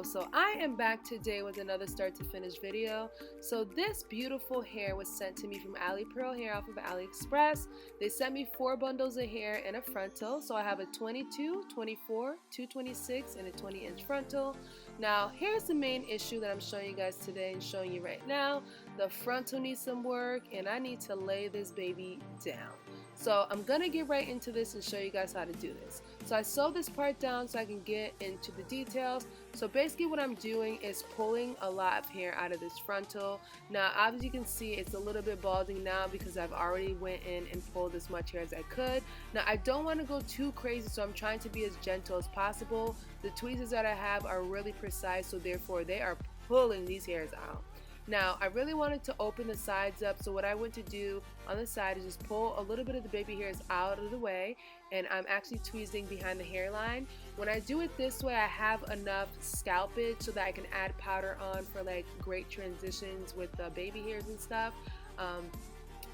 So I am back today with another start to finish video. So this beautiful hair was sent to me from Alipearl Hair off of Aliexpress. They sent me 4 bundles of hair and a frontal. So I have a 22, 24, 226, and a 20-inch frontal. Now here's the main issue that I'm showing you guys today and showing you right now. The frontal needs some work and I need to lay this baby down. So I'm gonna get right into this and show you guys how to do this. So I sewed this part down so I can get into the details. So basically what I'm doing is pulling a lot of hair out of this frontal. Now as you can see, it's a little bit balding now because I've already went in and pulled as much hair as I could. Now I don't want to go too crazy, so I'm trying to be as gentle as possible. The tweezers that I have are really precise, so therefore they are pulling these hairs out. Now I really wanted to open the sides up, so what I went to do on the side is just pull a little bit of the baby hairs out of the way, and I'm actually tweezing behind the hairline. When I do it this way, I have enough scalpage so that I can add powder on for like great transitions with the baby hairs and stuff.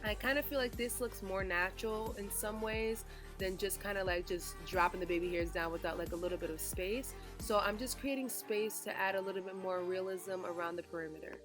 I kind of feel like this looks more natural in some ways than just kind of like just dropping the baby hairs down without like a little bit of space. So I'm just creating space to add a little bit more realism around the perimeter.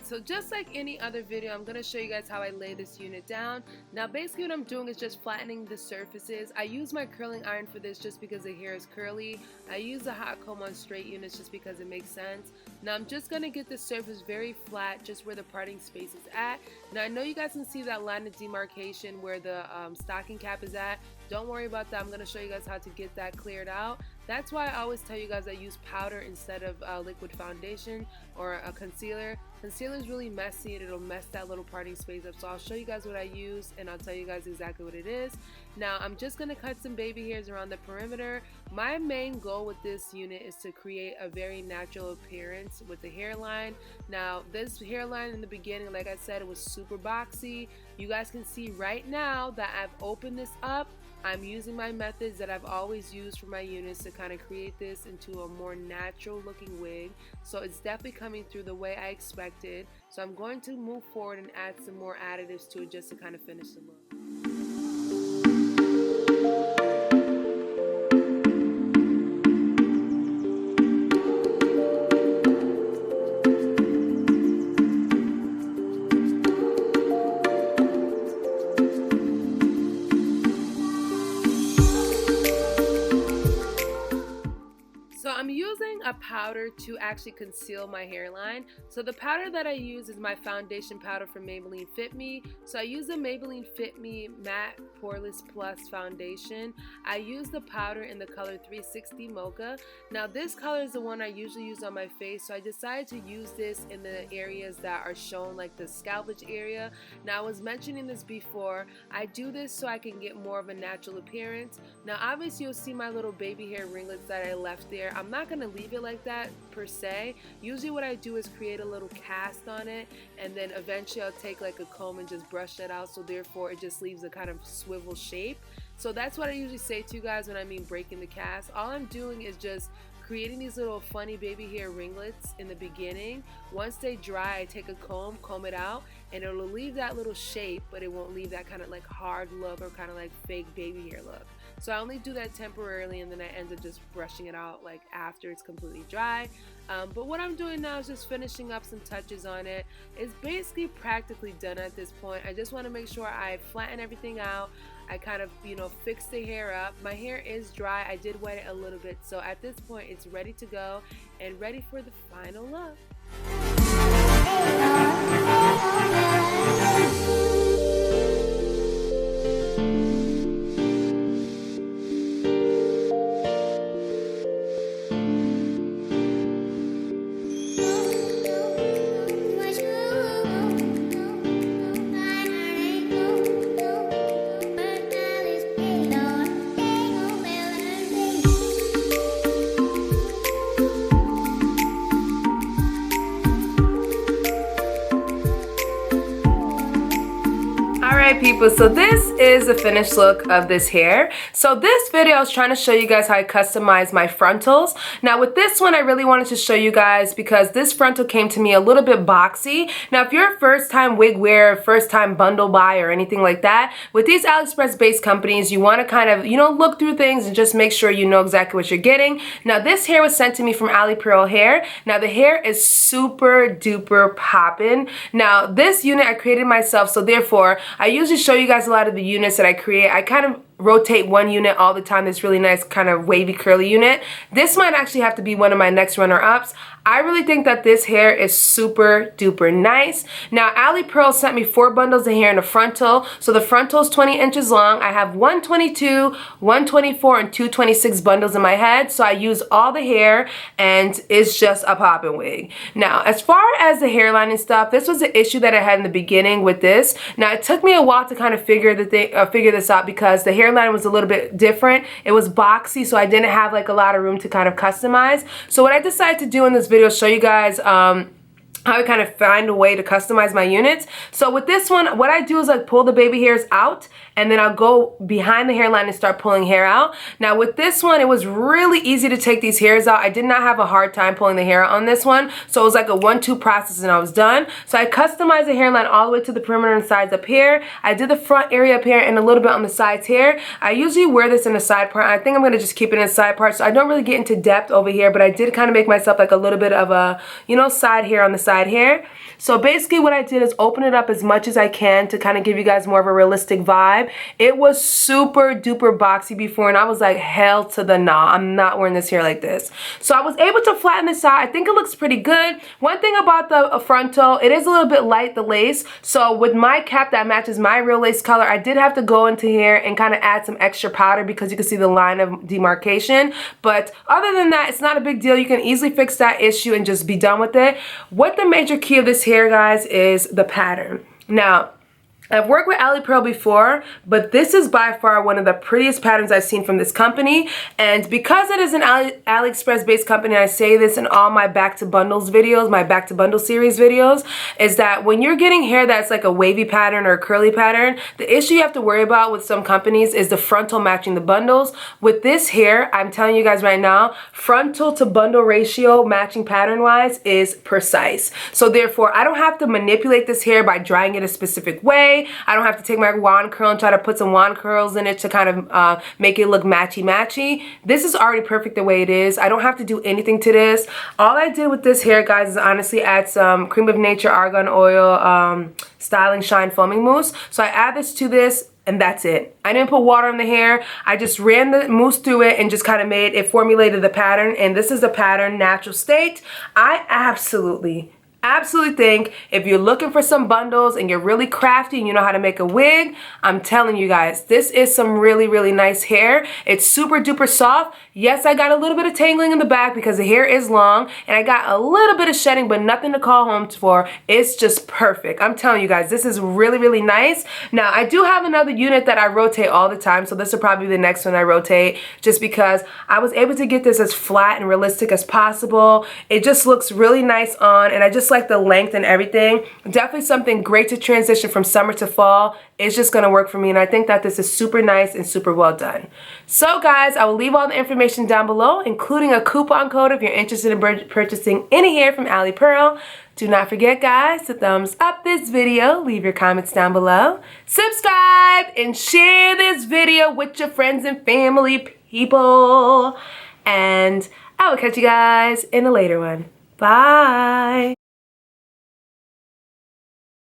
So just like any other video, I'm going to show you guys how I lay this unit down. Now basically what I'm doing is just flattening the surfaces. I use my curling iron for this just because the hair is curly. I use a hot comb on straight units just because it makes sense. Now I'm just going to get the surface very flat, just where the parting space is at. Now I know you guys can see that line of demarcation where the stocking cap is at. Don't worry about that. I'm going to show you guys how to get that cleared out. That's why I always tell you guys I use powder instead of liquid foundation or a concealer. Concealer is really messy and it'll mess that little parting space up. So I'll show you guys what I use and I'll tell you guys exactly what it is. Now I'm just going to cut some baby hairs around the perimeter. My main goal with this unit is to create a very natural appearance with the hairline. Now this hairline in the beginning, like I said, it was super boxy. You guys can see right now that I've opened this up. I'm using my methods that I've always used for my units to kind of create this into a more natural looking wig. So it's definitely coming through the way I expected. So I'm going to move forward and add some more additives to it just to kind of finish the look. I'm using a powder to actually conceal my hairline. So the powder that I use is my foundation powder from Maybelline Fit Me. So I use the Maybelline Fit Me Matte Poreless Plus foundation. I use the powder in the color 360 Mocha. Now this color is the one I usually use on my face, so I decided to use this in the areas that are shown, like the scalpage area. Now I was mentioning this before, I do this so I can get more of a natural appearance. Now obviously you'll see my little baby hair ringlets that I left there. I'm not going to leave it like that per se. Usually what I do is create a little cast on it, and then eventually I'll take like a comb and just brush that out, so therefore it just leaves a kind of swivel shape. So that's what I usually say to you guys when I mean breaking the cast. All I'm doing is just creating these little funny baby hair ringlets in the beginning. Once they dry, I take a comb it out, and it'll leave that little shape, but it won't leave that kind of like hard look or kind of like fake baby hair look. So I only do that temporarily, and then I end up just brushing it out like after it's completely dry. But what I'm doing now is just finishing up some touches on it. It's basically practically done at this point. I just want to make sure I flatten everything out. I kind of, fix the hair up. My hair is dry. I did wet it a little bit. So at this point, it's ready to go and ready for the final look. Alright people, so this is the finished look of this hair. So this video I was trying to show you guys how I customize my frontals. Now with this one I really wanted to show you guys because this frontal came to me a little bit boxy. Now if you're a first time wig wearer, first time bundle buy or anything like that, with these Aliexpress based companies you want to kind of, look through things and just make sure you know exactly what you're getting. Now this hair was sent to me from Alipearl Hair. Now the hair is super duper poppin'. Now this unit I created myself, so therefore I usually show you guys a lot of the units that I create. I kind of rotate one unit all the time, this really nice kind of wavy curly unit. This might actually have to be one of my next runner-ups. I really think that this hair is super duper nice. Now Alipearl sent me 4 bundles of hair in the frontal. So the frontal is 20 inches long. I have 122, 124, and 226 bundles in my head. So I use all the hair and it's just a poppin' wig. Now as far as the hairline and stuff, this was an issue that I had in the beginning with this. Now it took me a while to kind of figure this out because the hairline was a little bit different. It was boxy, so I didn't have like a lot of room to kind of customize. So what I decided to do in this video is show you guys how I kind of find a way to customize my units. So with this one, what I do is like pull the baby hairs out and then I'll go behind the hairline and start pulling hair out. Now with this one, it was really easy to take these hairs out. I did not have a hard time pulling the hair out on this one. So it was like a 1-2 process and I was done. So I customized the hairline all the way to the perimeter and sides up here. I did the front area up here and a little bit on the sides here. I usually wear this in the side part. I think I'm gonna just keep it in the side part. So I don't really get into depth over here, but I did kind of make myself like a little bit of a, side hair on the side here. So basically what I did is open it up as much as I can to kind of give you guys more of a realistic vibe. It was super duper boxy before and I was like, hell to the nah, I'm not wearing this hair like this. So I was able to flatten this out. I think it looks pretty good. One thing about the frontal, it is a little bit light, the lace. So with my cap that matches my real lace color, I did have to go into here and kind of add some extra powder because you can see the line of demarcation. But other than that, it's not a big deal. You can easily fix that issue and just be done with it. What the major key of this hair, guys, is the pattern. Now I've worked with Alipearl before, but this is by far one of the prettiest patterns I've seen from this company. And because it is an Aliexpress based company, I say this in all my back to bundles videos, my back to bundle series videos, is that when you're getting hair that's like a wavy pattern or a curly pattern, the issue you have to worry about with some companies is the frontal matching the bundles. With this hair, I'm telling you guys right now, frontal to bundle ratio matching pattern wise is precise. So therefore, I don't have to manipulate this hair by drying it a specific way. I don't have to take my wand curl and try to put some wand curls in it to kind of make it look matchy-matchy. This is already perfect the way it is. I don't have to do anything to this. All I did with this hair, guys, is honestly add some Cream of Nature Argan Oil Styling Shine Foaming Mousse. So I add this to this and that's it. I didn't put water in the hair. I just ran the mousse through it and just kind of formulated the pattern. And this is the pattern, natural state. I absolutely think if you're looking for some bundles and you're really crafty and you know how to make a wig, I'm telling you guys, this is some really nice hair. It's super duper soft. Yes, I got a little bit of tangling in the back because the hair is long and I got a little bit of shedding, but nothing to call home for. It's just perfect. I'm telling you guys, this is really nice. Now, I do have another unit that I rotate all the time, so this will probably be the next one I rotate just because I was able to get this as flat and realistic as possible. It just looks really nice on, and I just like the length and everything. Definitely something great to transition from summer to fall. It's just gonna work for me, and I think that this is super nice and super well done. So guys, I will leave all the information down below, including a coupon code if you're interested in purchasing any hair from Alipearl. Do not forget, guys, to thumbs up this video, leave your comments down below, subscribe, and share this video with your friends and family people. And I will catch you guys in a later one. Bye!